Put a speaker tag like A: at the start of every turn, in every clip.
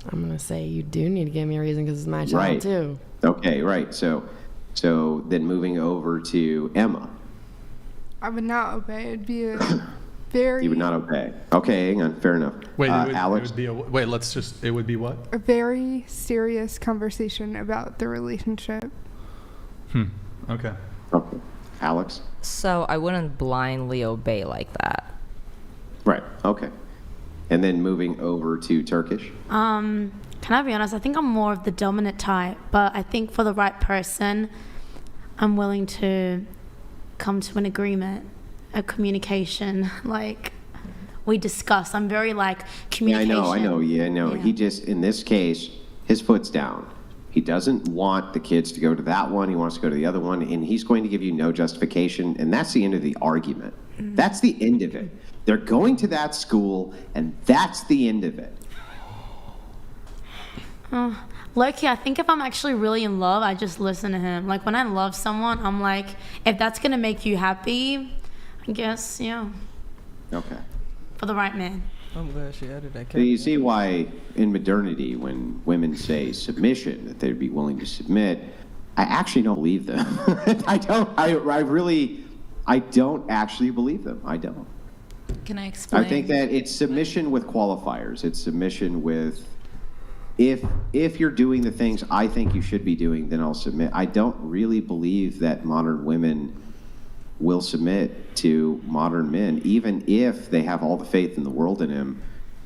A: I'm going to say you do need to give me a reason because it's my child
B: Right.
A: too.
B: Okay, right. So then moving over to Emma.
C: I would not obey. It'd be a very...
B: You would not obey. Okay, hang on. Fair enough.
D: Wait,
B: Alex?
D: it would be what?
C: A very serious conversation about the relationship.
D: Okay.
B: Okay. Alex?
E: So I wouldn't blindly obey like that.
B: Right. Okay. And then moving over to Turkish.
F: Can I be honest? I think I'm more of the dominant type, but I think for the right person, I'm willing to come to an agreement, a communication. Like, we discuss. I'm very like communication.
B: Yeah, I know.
F: Yeah.
B: He just, in this case, his foot's down. He doesn't want the kids to go to that one. He wants to go to the other one, and he's going to give you no justification, and that's the end of the argument. That's the end of it. They're going to that school, and that's the end of it.
F: Low-key, I think if I'm actually really in love, I just listen to him. Like, when I love someone, I'm like, if that's going to make you happy, I guess, yeah.
B: Okay.
F: For the right man.
G: I'm glad she added that.
B: So you see why in modernity, when women say submission, that they'd be willing to submit, I actually don't believe them. I don't actually believe them. I don't.
H: Can I explain?
B: I think that it's submission with qualifiers. It's submission with, if you're doing the things I think you should be doing, then I'll submit. I don't really believe that modern women will submit to modern men, even if they have all the faith in the world in him.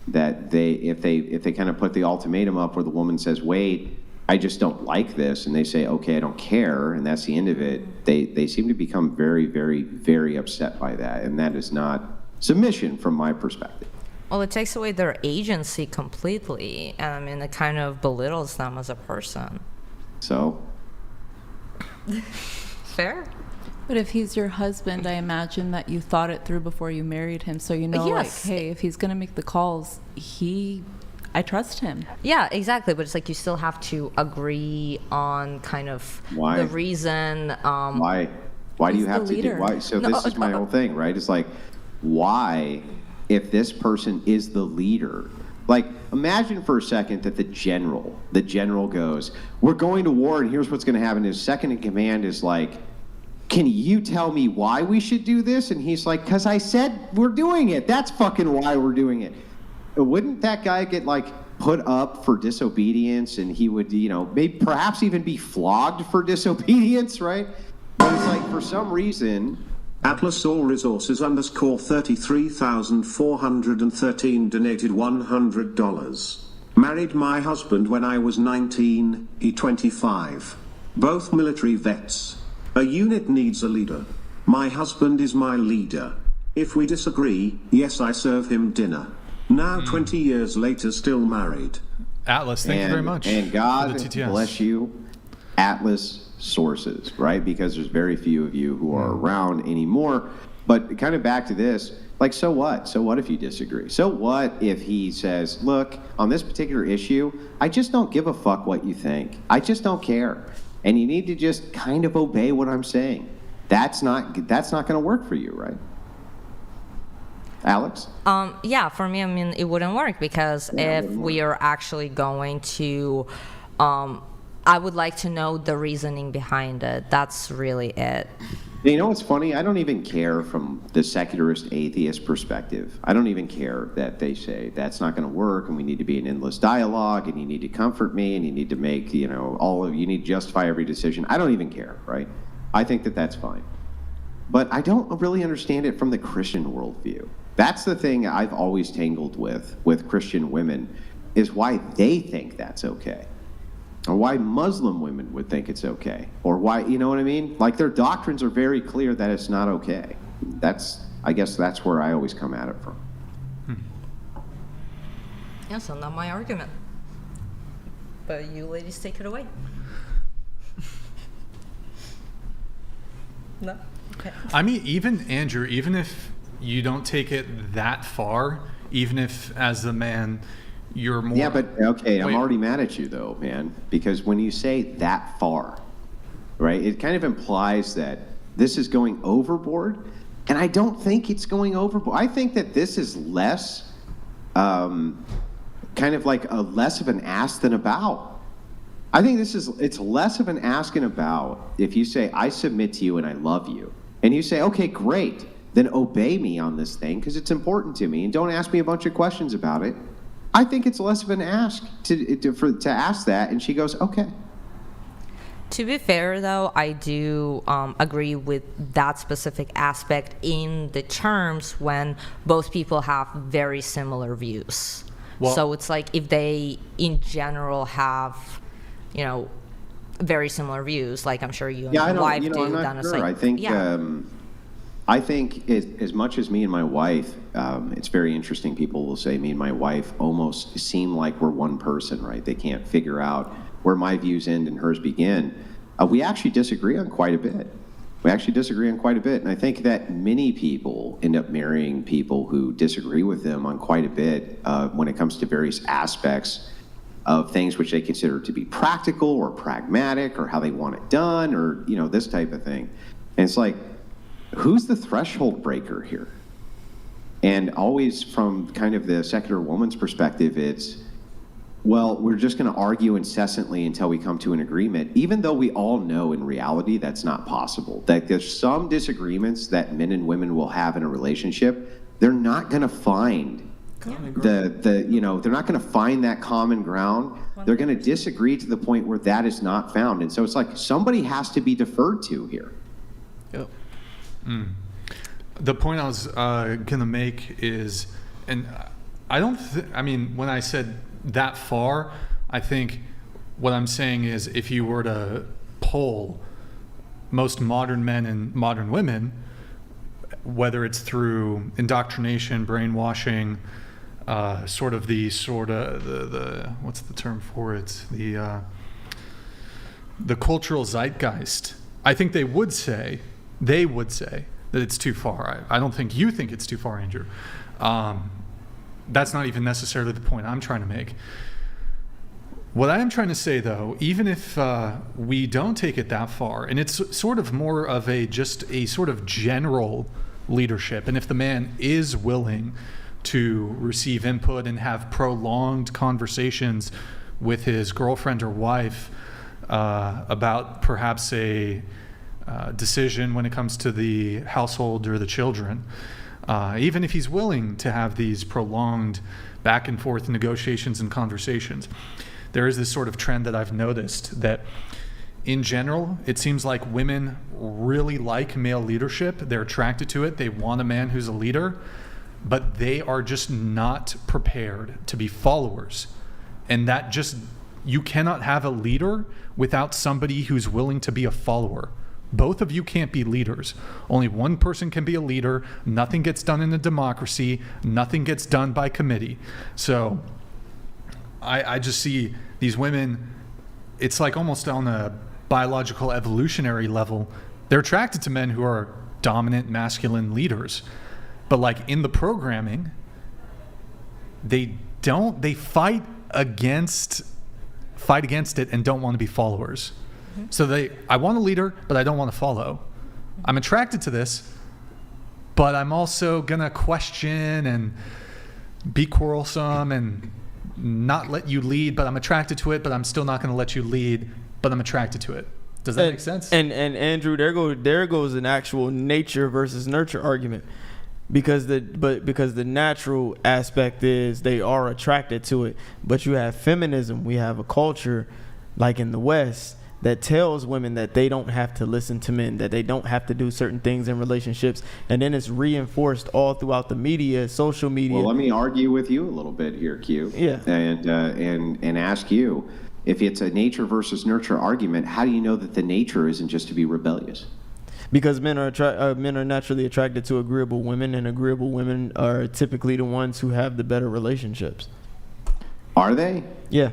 B: That if they kind of put the ultimatum up where the woman says, "Wait, I just don't like this," and they say, "Okay, I don't care," and that's the end of it. They seem to become very, very, very upset by that, and that is not submission from my perspective.
E: Well, it takes away their agency completely, and I mean, it kind of belittles them as a person.
B: So,
E: Fair?
H: But if he's your husband, I imagine that you thought it through before you married him. So you know,
E: Yes.
H: like, hey, if he's going to make the calls, I trust him.
E: Yeah, exactly. But it's like you still have to agree on kind of
B: Why?
E: the reason.
B: why do
H: He's
B: you have
H: the
B: to do
H: leader.
B: why? So this is my whole thing, right? It's like, why, if this person is the leader, like, imagine for a second that the general goes, "We're going to war, and here's what's going to happen." His second in command is like, "Can you tell me why we should do this?" And he's like, "'Cause I said we're doing it. That's fucking why we're doing it." Wouldn't that guy get like put up for disobedience, and he would, maybe perhaps even be flogged for disobedience, right? But it's like, for some reason,
I: Atlas All Resources _ 33,413 donated $100. Married my husband when I was 19, he 25. Both military vets. A unit needs a leader. My husband is my leader. If we disagree, yes, I serve him dinner. Now 20 years later, still married.
D: Atlas, thank you very much.
B: And
D: for
B: God
D: the TTS.
B: bless you, Atlas sources, right? Because there's very few of you who are around anymore. But kind of back to this, like, so what? So what if you disagree? So what if he says, "Look, on this particular issue, I just don't give a fuck what you think. I just don't care. And you need to just kind of obey what I'm saying." That's not going to work for you, right? Alex?
E: Yeah, for me, I mean, it wouldn't work because if we are actually going to, I would like to know the reasoning behind it. That's really it.
B: You know what's funny? I don't even care from the secularist atheist perspective. I don't even care that they say that's not going to work and we need to be in endless dialogue and you need to comfort me and you need to make, you need to justify every decision. I don't even care, right? I think that that's fine. But I don't really understand it from the Christian worldview. That's the thing I've always tangled with Christian women, is why they think that's okay. Or why Muslim women would think it's okay. Or why, you know what I mean? Like, their doctrines are very clear that it's not okay. I guess that's where I always come at it from.
E: Yeah, so not my argument. But you ladies take it away. No? Okay.
D: I mean, even Andrew, even if you don't take it that far, even if as a man you're more...
B: Yeah, but okay, I'm already mad at you though, man, because when you say that far, right, it kind of implies that this is going overboard, and I don't think it's going overboard. I think that this is less kind of like a less of an ask than about. I think it's less of an ask and about if you say, I submit to you and I love you. And you say, okay, great, then obey me on this thing because it's important to me and don't ask me a bunch of questions about it. I think it's less of an ask to ask that, and she goes, okay.
E: To be fair, though, I do agree with that specific aspect in the terms when both people have very similar views.
D: Well,
E: so it's like if they, in general, have, very similar views, like I'm sure you and your wife do.
B: I'm not sure. I think as much as me and my wife, it's very interesting. People will say me and my wife almost seem like we're one person, right? They can't figure out where my views end and hers begin. We actually disagree on quite a bit. And I think that many people end up marrying people who disagree with them on quite a bit when it comes to various aspects of things which they consider to be practical or pragmatic or how they want it done or, this type of thing. And it's like, who's the threshold breaker here? And always from kind of the secular woman's perspective, it's, well, we're just going to argue incessantly until we come to an agreement, even though we all know in reality that's not possible. That there's some disagreements that men and women will have in a relationship. They're not going to find they're not going to find that common ground. They're going to disagree to the point where that is not found. And so it's like somebody has to be deferred to here.
D: Yep. The point I was going to make is, and when I said that far, I think what I'm saying is if you were to poll most modern men and modern women, whether it's through indoctrination, brainwashing, what's the term for it? The cultural zeitgeist. I think they would say that it's too far. I don't think you think it's too far, Andrew. That's not even necessarily the point I'm trying to make. What I am trying to say, though, even if we don't take it that far, and it's sort of more of just a sort of general leadership, and if the man is willing to receive input and have prolonged conversations with his girlfriend or wife about perhaps a decision when it comes to the household or the children, even if he's willing to have these prolonged back and forth negotiations and conversations, there is this sort of trend that I've noticed that in general, it seems like women really like male leadership. They're attracted to it. They want a man who's a leader, but they are just not prepared to be followers. And that you cannot have a leader without somebody who's willing to be a follower. Both of you can't be leaders. Only one person can be a leader. Nothing gets done in a democracy. Nothing gets done by committee. So I just see these women, it's like almost on a biological evolutionary level, they're attracted to men who are dominant masculine leaders. But like in the programming, they fight against it and don't want to be followers. So I want a leader, but I don't want to follow. I'm attracted to this, but I'm also going to question and be quarrelsome and not let you lead, but I'm attracted to it, but I'm still not going to let you lead, but I'm attracted to it. Does that make sense?
G: And Andrew, there goes an actual nature versus nurture argument. Because the natural aspect is they are attracted to it, but you have feminism. We have a culture like in the West that tells women that they don't have to listen to men, that they don't have to do certain things in relationships, and then it's reinforced all throughout the media, social media.
B: Well, let me argue with you a little bit here, Q.
G: Yeah.
B: And ask you, if it's a nature versus nurture argument, how do you know that the nature isn't just to be rebellious?
G: Because men are naturally attracted to agreeable women, and agreeable women are typically the ones who have the better relationships.
B: Are they?
G: Yeah.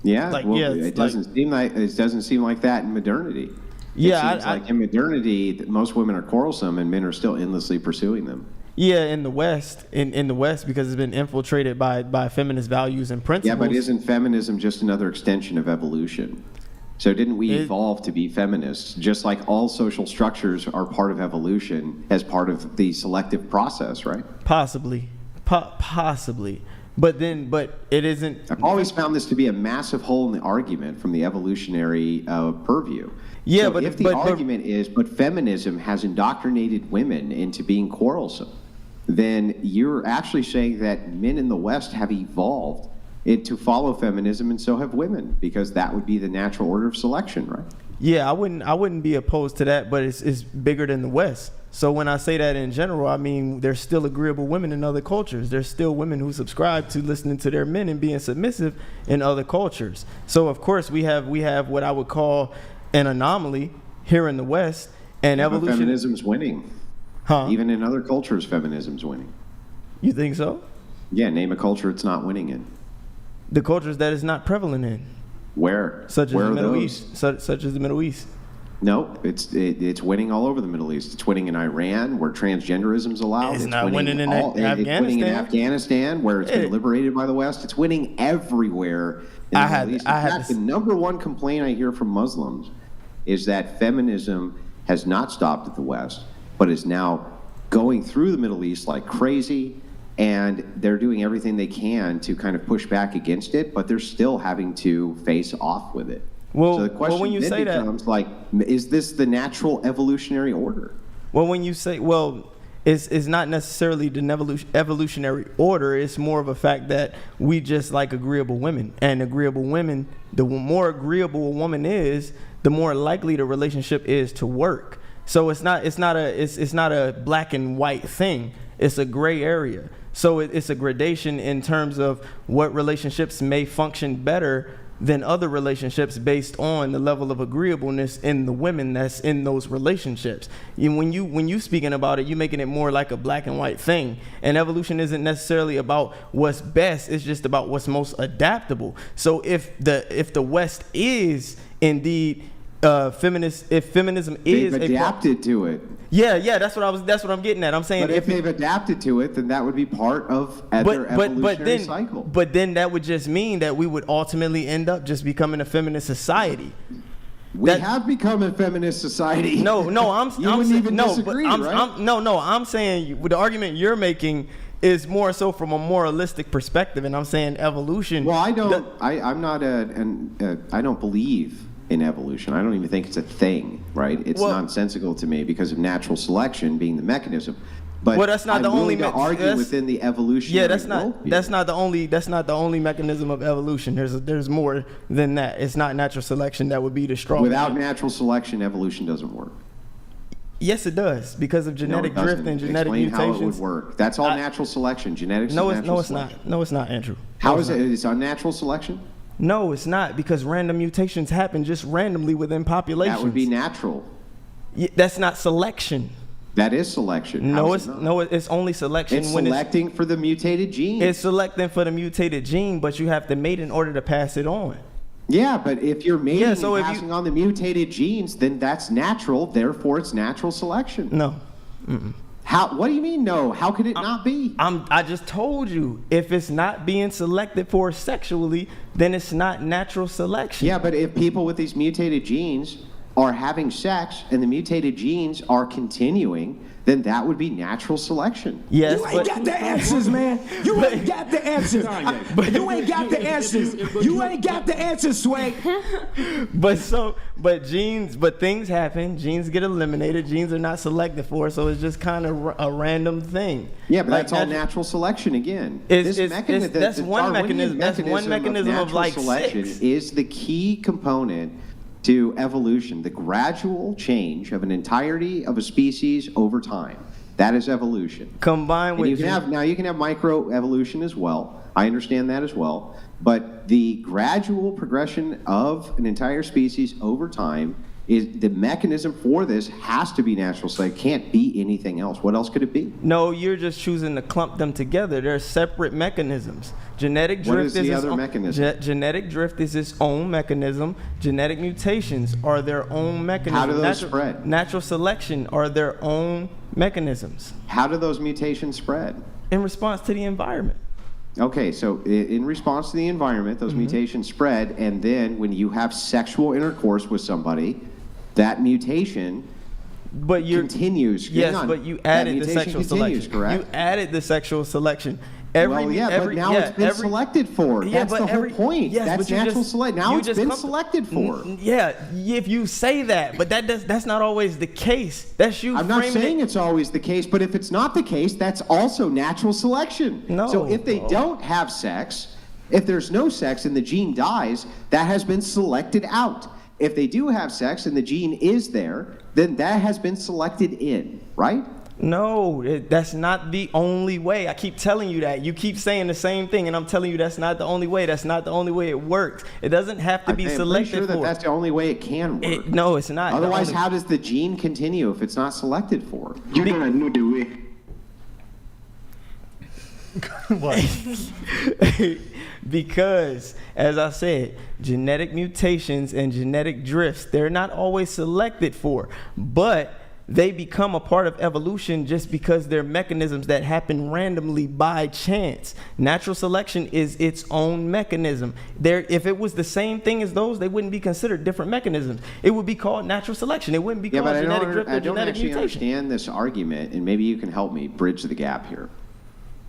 B: Yeah. It doesn't seem like that in modernity. Yeah. It seems like in modernity that most women are quarrelsome and men are still endlessly pursuing them.
G: Yeah, in the West, because it's been infiltrated by feminist values and principles.
B: Yeah, but isn't feminism just another extension of evolution? So didn't we evolve to be feminists, just like all social structures are part of evolution as part of the selective process, right?
G: Possibly. But it isn't.
B: I've always found this to be a massive hole in the argument from the evolutionary purview.
G: Yeah,
B: so
G: but
B: if the argument is, but feminism has indoctrinated women into being quarrelsome, then you're actually saying that men in the West have evolved to follow feminism, and so have women, because that would be the natural order of selection, right?
G: Yeah, I wouldn't be opposed to that, but it's bigger than the West. So when I say that in general, I mean there's still agreeable women in other cultures. There's still women who subscribe to listening to their men and being submissive in other cultures. So of course we have what I would call an anomaly here in the West, and evolution.
B: Feminism's winning.
G: Huh?
B: Even in other cultures, feminism's winning.
G: You think so?
B: Yeah, name a culture it's not winning in.
G: The cultures that it's not prevalent in.
B: Where?
G: Such as
B: Where
G: the
B: are
G: Middle
B: those?
G: East. Such as the Middle East.
B: No, it's winning all over the Middle East. It's winning in Iran, where transgenderism's allowed.
G: It's not winning in
B: It's winning in
G: Afghanistan.
B: Afghanistan, where it's been liberated by the West. It's winning everywhere in the Middle East. In fact, the number one complaint I hear from Muslims is that feminism has not stopped at the West, but is now going through the Middle East like crazy, and they're doing everything they can to kind of push back against it, but they're still having to face off with it.
G: Well,
B: so the question
G: when you
B: then
G: say
B: becomes like, is this the natural evolutionary order?
G: Well, when you say, it's not necessarily the evolutionary order. It's more of a fact that we just like agreeable women, and agreeable women, the more agreeable a woman is, the more likely the relationship is to work. So it's not a black and white thing. It's a gray area. So it's a gradation in terms of what relationships may function better than other relationships based on the level of agreeableness in the women that's in those relationships. When you speaking about it, you're making it more like a black and white thing. And evolution isn't necessarily about what's best, it's just about what's most adaptable. So if the West is indeed feminist, if feminism is
B: they've adapted to it.
G: Yeah, that's what I'm getting at. I'm saying
B: But if they've adapted to it, then that would be part of their evolutionary cycle.
G: But then that would just mean that we would ultimately end up just becoming a feminist society.
B: We have become a feminist society.
G: You wouldn't
B: even disagree, right?
G: I'm saying the argument you're making is more so from a moralistic perspective, and I'm saying evolution.
B: Well, I don't believe in evolution. I don't even think it's a thing, right? It's nonsensical to me because of natural selection being the mechanism. But
G: that's not
B: I'm
G: the only
B: willing to argue within the evolutionary.
G: Yeah, that's not the only mechanism of evolution. There's more than that. It's not natural selection that would be the straw.
B: Without natural selection, evolution doesn't work.
G: Yes, it does, because of genetic drift and genetic
B: Explain
G: mutations.
B: how it would work. That's all natural selection. Genetics is natural selection.
G: No, it's not, Andrew.
B: How is it? It's unnatural selection?
G: No, it's not, because random mutations happen just randomly within populations.
B: That would be natural.
G: That's not selection.
B: That is selection.
G: It's only selection.
B: It's selecting for the mutated gene.
G: It's selecting for the mutated gene, but you have to mate in order to pass it on.
B: Yeah, but if you're mating and passing on the mutated genes, then that's natural. Therefore, it's natural selection.
G: No.
B: How? What do you mean no? How could it not be?
G: I just told you, if it's not being selected for sexually, then it's not natural selection.
B: Yeah, but if people with these mutated genes are having sex and the mutated genes are continuing, then that would be natural selection.
G: Yes,
J: you ain't got the answers, man. You ain't got the answers. You ain't got the answers. You ain't got the answers, Sway.
G: But things happen. Genes get eliminated. Genes are not selected for, so it's just kind of a random thing.
B: Yeah, but that's all natural selection again.
G: That's one mechanism. That's one mechanism of like
B: selection is the key component to evolution, the gradual change of an entirety of a species over time. That is evolution.
G: Combined with
B: you can have microevolution as well. I understand that as well. But the gradual progression of an entire species over time is the mechanism for this has to be natural selection. It can't be anything else. What else could it be?
G: No, you're just choosing to clump them together. They're separate mechanisms. Genetic drift
B: is the other mechanism?
G: Genetic drift is its own mechanism. Genetic mutations are their own mechanism.
B: How do those spread?
G: Natural selection are their own mechanisms.
B: How do those mutations spread?
G: In response to the environment.
B: Okay, so in response to the environment, those mutations spread, and then when you have sexual intercourse with somebody, that mutation continues.
G: Yes, but you added the sexual selection.
B: Correct?
G: You added the sexual selection.
B: But now it's been selected for.
G: Yeah,
B: That's the whole point.
G: Yes,
B: that's
G: but
B: natural selection. Now it's been selected for.
G: Yeah, if you say that, but that's not always the case. That's you.
B: I'm not saying it's always the case, but if it's not the case, that's also natural selection.
G: No.
B: So if they don't have sex, if there's no sex and the gene dies, that has been selected out. If they do have sex and the gene is there, then that has been selected in, right?
G: No, that's not the only way. I keep telling you that. You keep saying the same thing, and I'm telling you that's not the only way. That's not the only way it works. It doesn't have to be selected
B: I'm pretty sure that's the only way it can work.
G: No, it's not.
B: Otherwise, how does the gene continue if it's not selected for?
K: You don't know the way.
D: What?
G: Because, as I said, genetic mutations and genetic drifts, they're not always selected for, but they become a part of evolution just because they're mechanisms that happen randomly by chance. Natural selection is its own mechanism. If it was the same thing as those, they wouldn't be considered different mechanisms. It would be called natural selection. It wouldn't be called genetic drift or genetic mutation.
B: I don't actually understand this argument, and maybe you can help me bridge the gap here.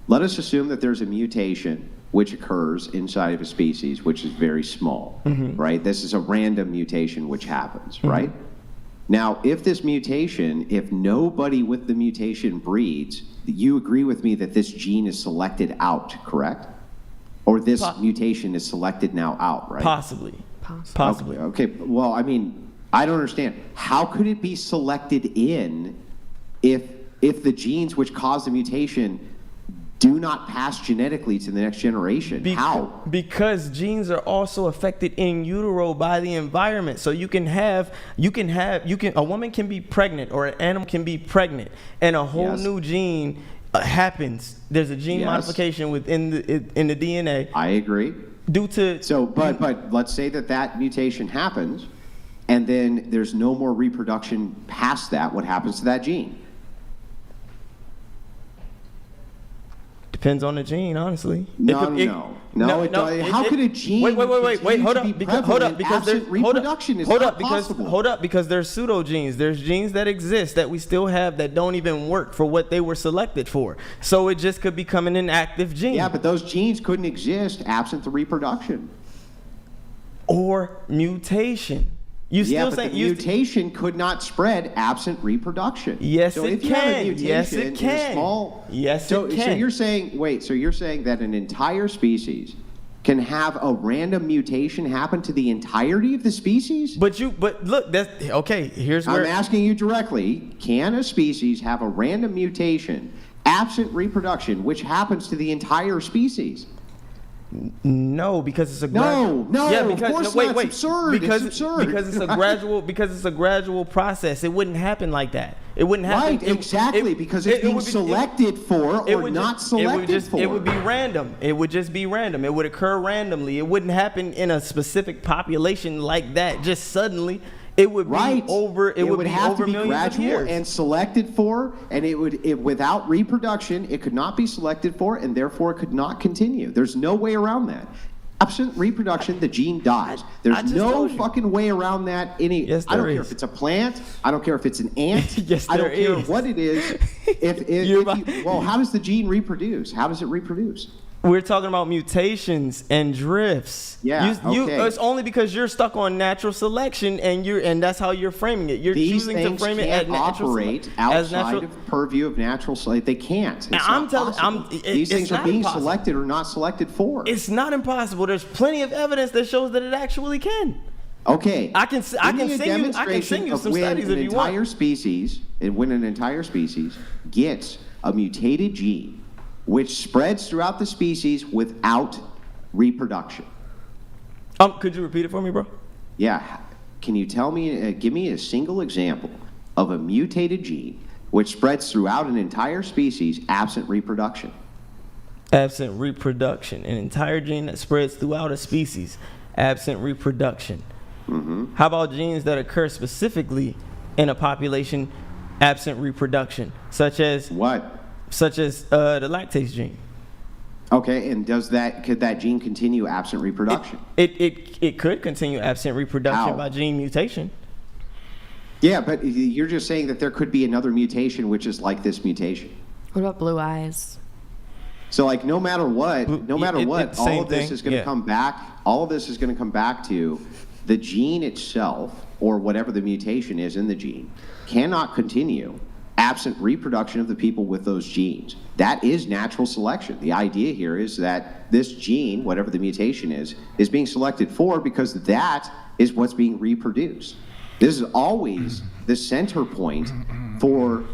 B: Let us assume that there's a mutation which occurs inside of a species, which is very small, right? This is a random mutation which happens, right? Now, if this mutation, if nobody with the mutation breeds, you agree with me that this gene is selected out, correct? Or this mutation is selected now out, right?
G: Possibly.
B: Okay, well, I mean, I don't understand. How could it be selected in if the genes which cause the mutation do not pass genetically to the next generation? How?
G: Because genes are also affected in utero by the environment. So a woman can be pregnant or an animal can be pregnant and a whole new gene happens. There's a gene modification within the DNA.
B: I agree. But let's say that mutation happens and then there's no more reproduction past that. What happens to that gene?
G: Depends on the gene, honestly.
B: No. How could a gene?
G: Wait. Hold up, because there's pseudogenes. There's genes that exist that we still have that don't even work for what they were selected for. So it just could become an inactive gene.
B: Yeah, but those genes couldn't exist absent the reproduction
G: or mutation.
B: The mutation could not spread absent reproduction.
G: Yes,
B: so
G: it
B: if you have a
G: can.
B: mutation
G: Yes, it can.
B: in a small,
G: yes,
B: so,
G: it can.
B: So you're saying that an entire species can have a random mutation happen to the entirety of the species?
G: But look, that's okay. Here's where
B: I'm asking you directly: can a species have a random mutation absent reproduction, which happens to the entire species?
G: No, because it's a
B: No,
G: yeah, because,
B: of course
G: no,
B: not. It's absurd.
G: Because
B: it's absurd.
G: Because it's a gradual process. It wouldn't happen like that. It wouldn't happen.
B: Right, exactly, because it's being selected for or not selected for.
G: It would be random. It would just be random. It would occur randomly. It wouldn't happen in a specific population like that, just suddenly. It would be over. It would have to be gradual
B: and selected for, and without reproduction, it could not be selected for, and therefore it could not continue. There's no way around that. Absent reproduction, the gene dies. There's no fucking way around that.
G: Yes,
B: I don't care if it's a plant. I don't care if it's an ant.
G: Yes,
B: I don't care what it is. How does the gene reproduce? How does it reproduce?
G: We're talking about mutations and drifts.
B: Yeah,
G: it's only because you're stuck on natural selection, and that's how you're framing it. You're choosing to frame it as natural
B: operate outside of purview of natural selection. They can't. These things are being selected or not selected for.
G: It's not impossible. There's plenty of evidence that shows that it actually can.
B: Okay.
G: I can send you some studies if you want.
B: When an entire species gets a mutated gene, which spreads throughout the species without reproduction.
G: Could you repeat it for me, bro?
B: Yeah. Can you give me a single example of a mutated gene which spreads throughout an entire species absent reproduction?
G: Absent reproduction. An entire gene that spreads throughout a species absent reproduction.
B: Mm-hmm.
G: How about genes that occur specifically in a population absent reproduction, such as
B: what?
G: Such as the lactase gene.
B: Okay, and could that gene continue absent reproduction?
G: It could continue absent reproduction by gene mutation.
B: Yeah, but you're just saying that there could be another mutation which is like this mutation.
A: What about blue eyes?
B: So like no matter what, all of this
G: thing,
B: is going to come back. All of this is going to come back to the gene itself, or whatever the mutation is in the gene, cannot continue absent reproduction of the people with those genes. That is natural selection. The idea here is that this gene, whatever the mutation is being selected for because that is what's being reproduced. This is always the center point for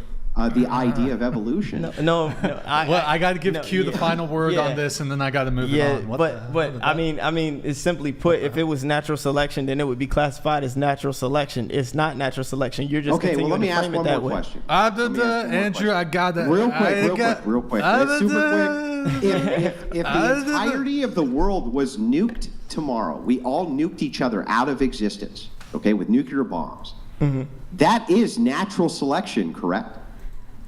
B: the idea of evolution.
D: I got to give Q the final word on this, and then I got to move it on.
G: But I mean, it's simply put, if it was natural selection, then it would be classified as natural selection. It's not natural selection. You're just
B: okay. Well, let me ask
G: one
B: more question.
D: Andrew, I got that.
B: Real quick. That's super quick. If the entirety of the world was nuked tomorrow, we all nuked each other out of existence, okay, with nuclear bombs.
G: Mm-hmm.
B: That is natural selection, correct?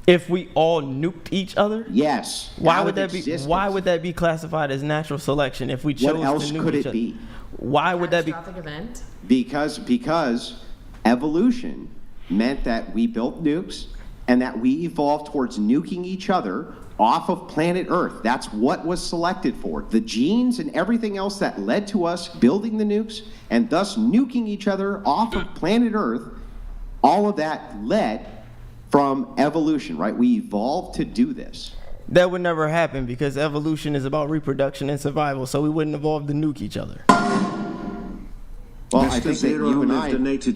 G: If we all nuked each other?
B: Yes.
G: Why would that be classified as natural selection if we chose
B: what else
G: to nuke
B: could
G: each
B: it
G: other?
B: be?
G: Why would that be?
A: Catastrophic event?
B: Because evolution meant that we built nukes and that we evolved towards nuking each other off of planet Earth. That's what was selected for. The genes and everything else that led to us building the nukes and thus nuking each other off of planet Earth, all of that led from evolution, right? We evolved to do this.
G: That would never happen because evolution is about reproduction and survival, so we wouldn't evolve to nuke each other.
B: Well,
I: Mr.
B: I think
I: Zero
B: that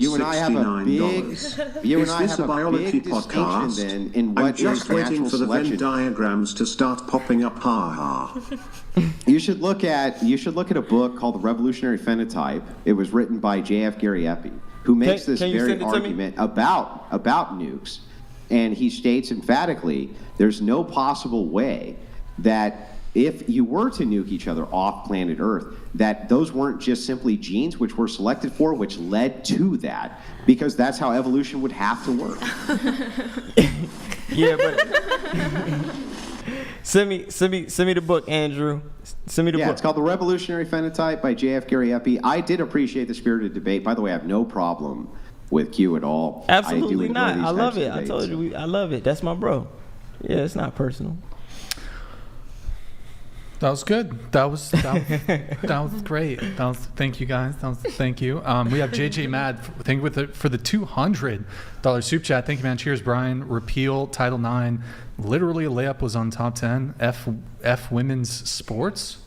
B: you and I have a big,
I: Is this a biology podcast?
B: Then in what
I: I'm just
B: is
I: waiting
B: natural
I: for the
B: selection.
I: Venn diagrams to start popping up. Ha ha.
B: You should look at a book called The Revolutionary Phenotype. It was written by J.F. Gary Eppy, who makes this very argument about nukes. And he states emphatically, there's no possible way that if you were to nuke each other off planet Earth, that those weren't just simply genes which were selected for, which led to that, because that's how evolution would have to work.
G: Yeah, but send me the book, Andrew. Send me the book.
B: It's called The Revolutionary Phenotype by J.F. Gary Eppy. I did appreciate the spirited debate. By the way, I have no problem with Q at all.
G: Absolutely not. I love it. I told you, I love it. That's my bro. Yeah, it's not personal.
D: That was good. That was great. Thank you guys. Thank you. We have JJ Mad. Thank you for the $200 soup chat. Thank you, man. Cheers, Brian. Repeal Title IX. Literally a layup was on top 10. F women's sports.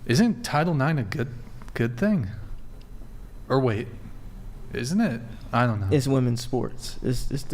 D: Isn't Title IX a good thing? Or wait, isn't it? I don't know.
G: It's women's sports. It's